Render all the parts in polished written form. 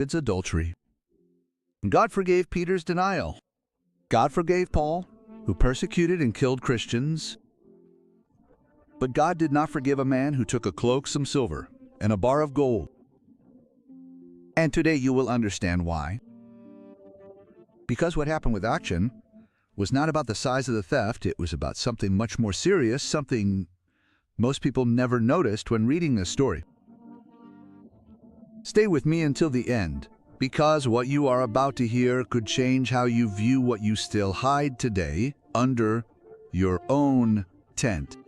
It's adultery. God forgave Peter's denial. God forgave Paul, who persecuted and killed Christians. But God did not forgive a man who took a cloak, some silver, and a bar of gold. And today you will understand why. Because what happened with Achan was not about the size of the theft, it was about something much more serious, something most people never noticed when reading this story. Stay with me until the end, because what you are about to hear could change how you view what you still hide today under your own tent.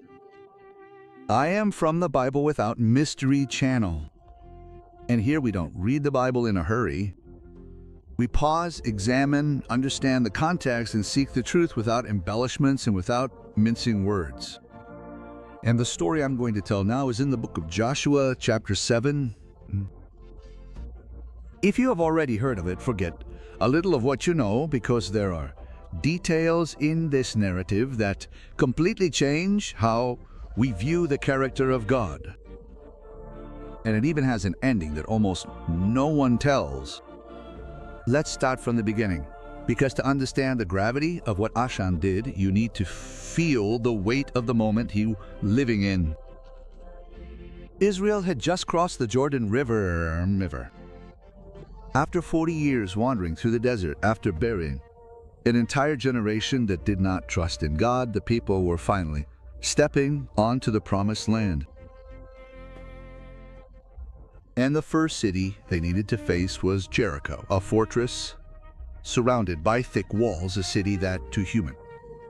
I am from the Bible Without Mystery channel. And here we don't read the Bible in a hurry. We pause, examine, understand the context, and seek the truth without embellishments and without mincing words. And the story I'm going to tell now is in the book of Joshua, chapter 7. If you have already heard of it, forget a little of what you know, because there are details in this narrative that completely change how we view the character of God. And it even has an ending that almost no one tells. Let's start from the beginning, because to understand the gravity of what Achan did, you need to feel the weight of the moment he was living in. Israel had just crossed the Jordan River. After 40 years wandering through the desert, after burying an entire generation that did not trust in God, the people were finally stepping onto the promised land. And the first city they needed to face was Jericho, a fortress surrounded by thick walls, a city that, to human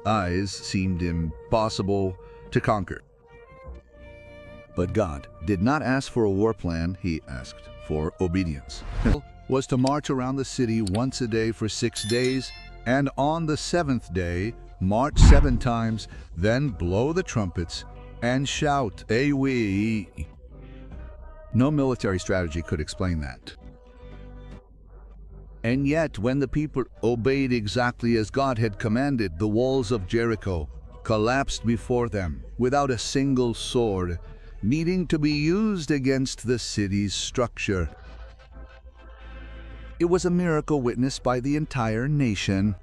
eyes, seemed impossible to conquer. But God did not ask for a war plan, He asked for obedience. Was to march around the city once a day for 6 days, and on the 7th day, march 7 times, then blow the trumpets and shout, "Away!" No military strategy could explain that. And yet, when the people obeyed exactly as God had commanded, the walls of Jericho collapsed before them without a single sword needing to be used against the city's structure. It was a miracle witnessed by the entire nation.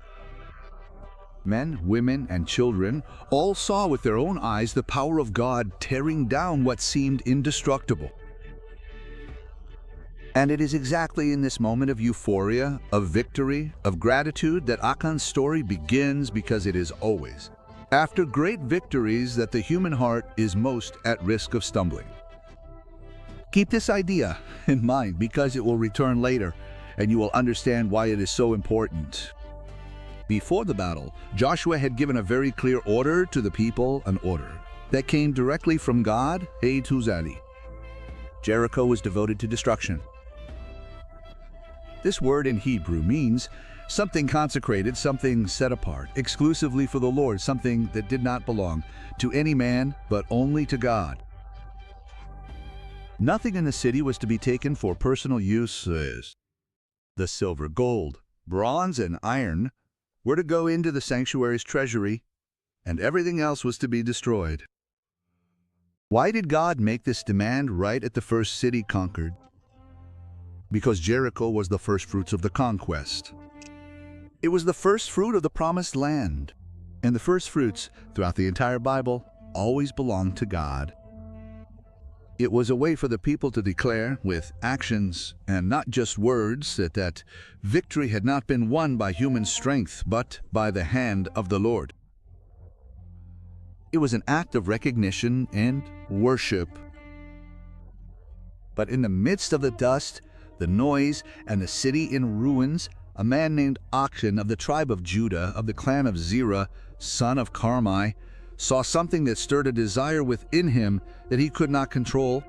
Men, women, and children all saw with their own eyes the power of God tearing down what seemed indestructible. And it is exactly in this moment of euphoria, of victory, of gratitude that Achan's story begins, because it is always after great victories that the human heart is most at risk of stumbling. Keep this idea in mind, because it will return later, and you will understand why it is so important. Before the battle, Joshua had given a very clear order to the people, an order that came directly from God, A to Z. Jericho was devoted to destruction. This word in Hebrew means something consecrated, something set apart, exclusively for the Lord, something that did not belong to any man, but only to God. Nothing in the city was to be taken for personal uses. The silver, gold, bronze, and iron were to go into the sanctuary's treasury, and everything else was to be destroyed. Why did God make this demand right at the first city conquered? Because Jericho was the first fruits of the conquest. It was the first fruit of the promised land, and the first fruits throughout the entire Bible always belonged to God. It was a way for the people to declare with actions and not just words that victory had not been won by human strength, but by the hand of the Lord. It was an act of recognition and worship. But in the midst of the dust, the noise, and the city in ruins, a man named Achan of the tribe of Judah, of the clan of Zerah, son of Carmi, saw something that stirred a desire within him that he could not control.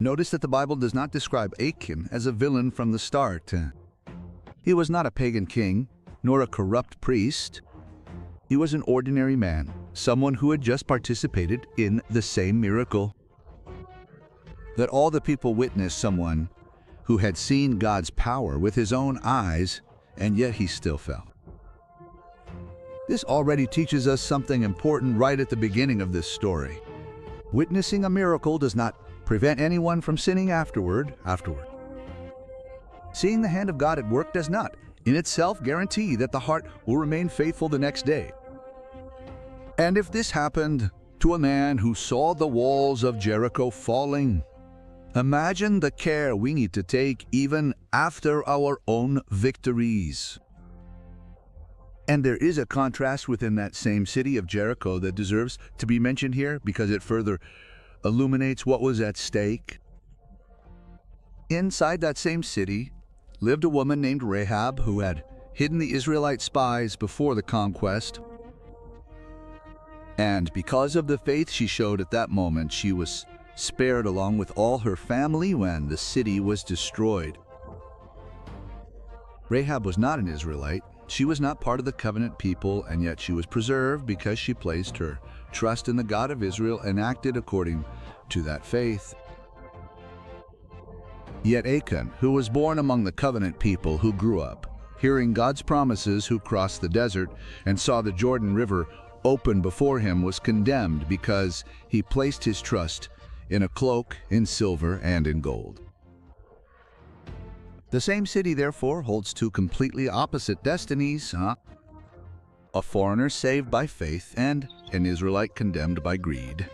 Notice that the Bible does not describe Achan as a villain from the start. He was not a pagan king, nor a corrupt priest. He was an ordinary man, someone who had just participated in the same miracle. That all the people witnessed, someone who had seen God's power with his own eyes, and yet he still fell. This already teaches us something important right at the beginning of this story. Witnessing a miracle does not prevent anyone from sinning afterward. Seeing the hand of God at work does not, in itself, guarantee that the heart will remain faithful the next day. And if this happened to a man who saw the walls of Jericho falling, imagine the care we need to take even after our own victories. And there is a contrast within that same city of Jericho that deserves to be mentioned here because it further illuminates what was at stake. Inside that same city lived a woman named Rahab who had hidden the Israelite spies before the conquest. And because of the faith she showed at that moment, she was spared along with all her family when the city was destroyed. Rahab was not an Israelite. She was not part of the covenant people, and yet she was preserved because she placed her trust in the God of Israel and acted according to that faith. Yet Achan, who was born among the covenant people who grew up, hearing God's promises, who crossed the desert and saw the Jordan River open before him, was condemned because he placed his trust in a cloak, in silver, and in gold. The same city, therefore, holds two completely opposite destinies, a foreigner saved by faith and an Israelite condemned by greed.